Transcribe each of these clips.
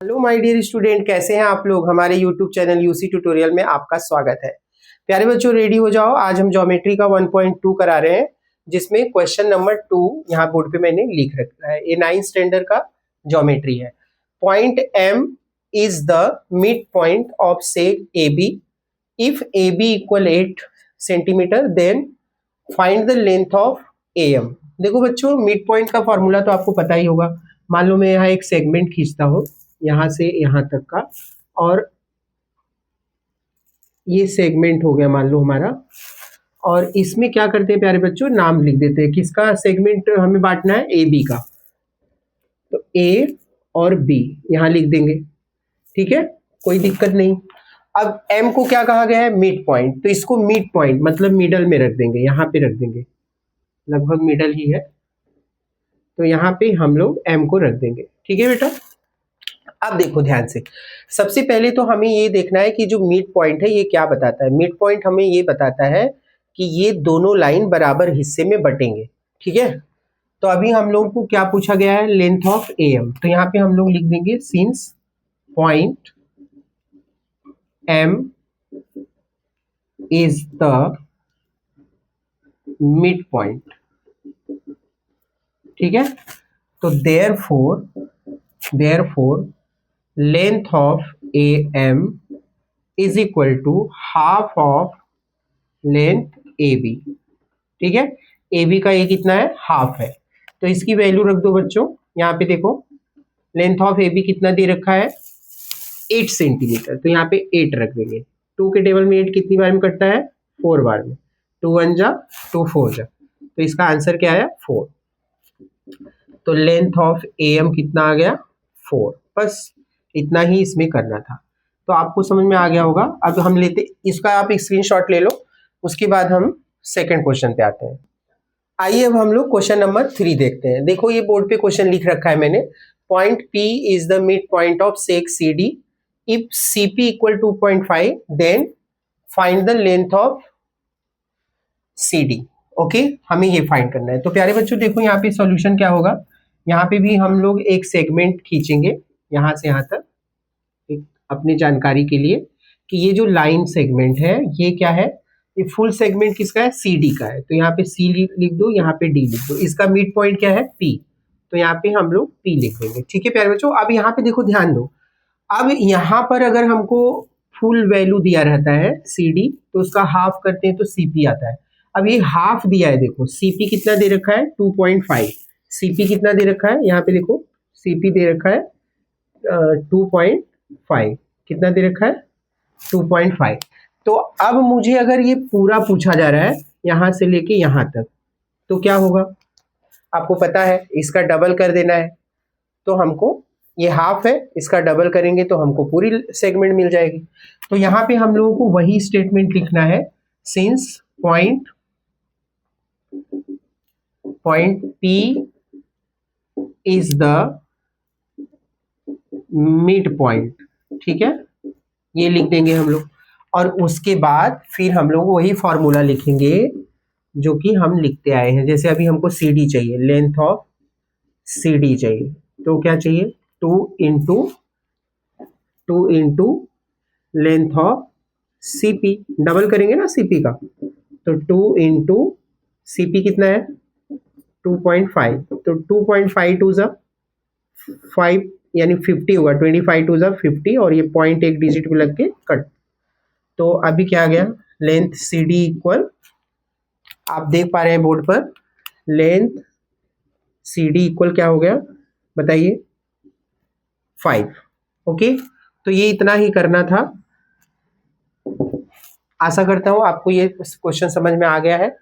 Hello my dear student, कैसे हैं आप लोग। हमारे यूट्यूब चैनल यूसी ट्यूटोरियल में आपका स्वागत है। प्यारे बच्चों, रेडी हो जाओ। आज हम ज्योमेट्री का 1.2 करा रहे हैं, जिसमें क्वेश्चन नंबर 2 यहाँ बोर्ड पे मैंने लिख रखा है। ये 9th स्टैंडर्ड का ज्योमेट्री है। Point M is the mid point of seg A B. If A B equal 8 centimetre then find the length of A M. देखो बच्चों, मिड पॉइंट का फॉर्मूला तो आपको पता ही होगा। मान लो मैं यहाँ एक सेगमेंट खींचता हूँ, यहां से यहां तक का, और ये सेगमेंट हो गया मान लो हमारा। और इसमें क्या करते हैं प्यारे बच्चों, नाम लिख देते हैं। किसका सेगमेंट हमें बांटना है? ए बी का। तो ए और बी यहां लिख देंगे, ठीक है, कोई दिक्कत नहीं। अब एम को क्या कहा गया है? Mid point. तो इसको मिड पॉइंट मतलब मिडल में रख देंगे, यहां पे रख देंगे, लगभग मिडल ही है, तो यहाँ पे हम लोग एम को रख देंगे। ठीक है बेटा। अब देखो ध्यान से, सबसे पहले तो हमें ये देखना है कि जो मिड पॉइंट है ये क्या बताता है। मिड पॉइंट हमें ये बताता है कि ये दोनों लाइन बराबर हिस्से में बटेंगे। ठीक है। तो अभी हम लोगों को क्या पूछा गया है? Length of A M. तो यहाँ पे हम लोग लिख देंगे since point M is the mid point. ठीक है। तो therefore length of A M is equal to half of length A B. ठीक है। ए बी का ये कितना है? हाफ है। तो इसकी वैल्यू रख दो बच्चों। यहाँ पे देखो, लेंथ ऑफ ए बी कितना दे रखा है? 8 सेंटीमीटर। तो यहाँ पे 8 रख देंगे। 2 के टेबल में 8 कितनी बार में कटता है? 4 बार में। 2 1 जा 2 4 जा। तो इसका आंसर क्या आया? 4। तो लेंथ ऑफ ए एम कितना आ गया? 4। बस इतना ही इसमें करना था। तो आपको समझ में आ गया होगा। अब हम लेते इसका, आप एक स्क्रीनशॉट ले लो, उसके बाद हम सेकंड क्वेश्चन पे आते हैं। आइए अब हम लोग क्वेश्चन नंबर 3 देखते हैं। देखो ये बोर्ड पे क्वेश्चन लिख रखा है मैंने। Point P is the mid point of seg CD। If CP equal 2.5 then find the length of CD। Okay, हमें ये फाइंड करना है। तो प्यारे बच्चों देखो, यहाँ पे सॉल्यूशन क्या होगा। यहाँ पे भी हम लोग एक सेगमेंट खींचेंगे यहाँ से यहाँ तक, अपनी जानकारी के लिए कि ये जो लाइन सेगमेंट है ये क्या है? ये फुल सेगमेंट किसका है? CD का है। तो यहाँ पे C लिख दो, यहाँ पे D लिख दो। इसका मिड पॉइंट क्या है? P। तो यहाँ पे हम लोग P लिख देंगे। ठीक है प्यारे बच्चों। अब यहाँ पे देखो, ध्यान दो। अब यहाँ पर अगर हमको फुल वैल्यू दिया रहता है CD, तो उसका हाफ करते हैं तो CP आता है। अब ये हाफ दिया है, देखो CP कितना दे रखा है? 2.5। CP कितना दे रखा है? यहाँ पे देखो CP दे रखा है 2.5। कितना दे रखा है? 2.5। तो अब मुझे अगर ये पूरा पूछा जा रहा है यहां से लेके यहां तक, तो क्या होगा? आपको पता है, इसका डबल कर देना है। तो हमको ये हाफ है, इसका डबल करेंगे तो हमको पूरी सेगमेंट मिल जाएगी। तो यहाँ पे हम लोगों को वही स्टेटमेंट लिखना है, since point P is the mid point. ठीक है, ये लिख देंगे हम लोग। और उसके बाद फिर हम लोग वही फॉर्मूला लिखेंगे जो कि हम लिखते आए हैं। जैसे अभी हमको CD चाहिए, लेंथ ऑफ CD चाहिए, तो क्या चाहिए? 2 into length of CP। Double करेंगे ना CP का, तो 2 इंटू CP कितना है? 2.5। तो 2.5 टू ज़ा 5 यानी 50 होगा। 25 टू ज़ा 50 और ये पॉइंट एक डिजिट पे लग के कट। तो अभी क्या आ गया? लेंथ CD इक्वल, आप देख पा रहे हैं बोर्ड पर, लेंथ CD इक्वल क्या हो गया बताइए? 5। ओके, तो ये इतना ही करना था। आशा करता हूं आपको ये क्वेश्चन समझ में आ गया है।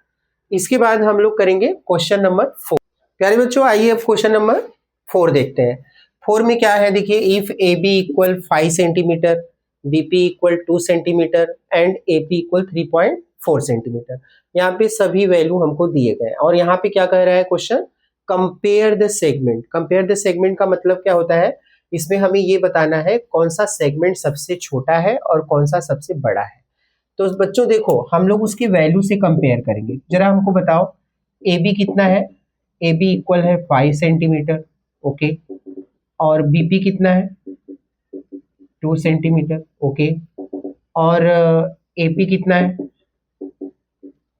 इसके बाद हम लोग करेंगे क्वेश्चन नंबर 4। प्यारे बच्चों, आइए अब क्वेश्चन नंबर 4 देखते हैं। 4 में क्या है देखिए, if AB equal 5 centimetre, BP equal 2 centimetre and AP equal 3.4 centimetre. यहाँ पे सभी वैल्यू हमको दिए गए। और यहाँ पे क्या कह रहा है question? Compare the segment. Compare the segment का मतलब क्या होता है? इसमें हमें ये बताना है कौन सा सेगमेंट सबसे छोटा है और कौन सा सबसे बड़ा है। तो बच्चों देखो, हम लोग उसकी वैल्यू से कंपेयर करेंगे। जरा हमको बताओ, AB कितना है? AB इक्वल है 5 सेंटीमीटर। ओके, और BP कितना है? 2 सेंटीमीटर, ओके। और AP कितना है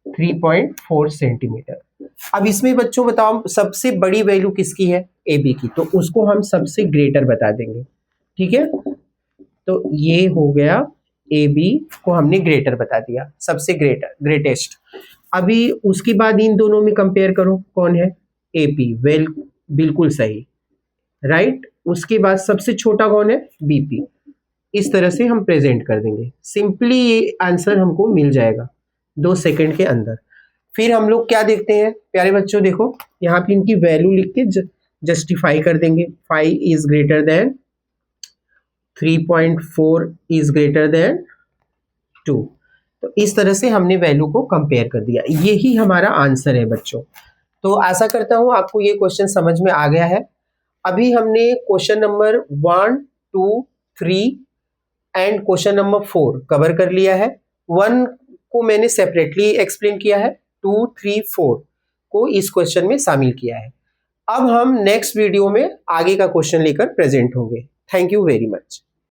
3.4 सेंटीमीटर। अब इसमें बच्चों बताओ सबसे बड़ी वैल्यू किसकी है, AB की, तो उसको हम सबसे ग्रेटर बता देंगे, ठीक है। तो ये हो गया, AB को हमने ग्रेटर बता दिया, सबसे ग्रेटेस्ट। अभी उसके बाद इन दोनों में कंपेयर करो, कौन है AP, बिल्कुल सही, राइट। उसके बाद सबसे छोटा कौन है, BP। इस तरह से हम प्रेजेंट कर देंगे, सिंपली ये आंसर हमको मिल जाएगा 2 सेकंड के अंदर। फिर हम लोग क्या देखते हैं प्यारे बच्चों, देखो यहाँ पे इनकी वैल्यू लिख के जस्टिफाई कर देंगे। 5 is greater than 3.4 is greater than 2। तो इस तरह से हमने वैल्यू को कंपेयर कर दिया, यही हमारा आंसर है बच्चों। तो आशा करता हूं आपको ये क्वेश्चन समझ में आ गया है। अभी हमने question number 1, 2, 3 and question number 4 cover कर लिया है। 1 को मैंने सेपरेटली एक्सप्लेन किया है, 2, 3, 4 को इस क्वेश्चन में शामिल किया है। अब हम नेक्स्ट वीडियो में आगे का क्वेश्चन लेकर प्रेजेंट होंगे। Thank you very much.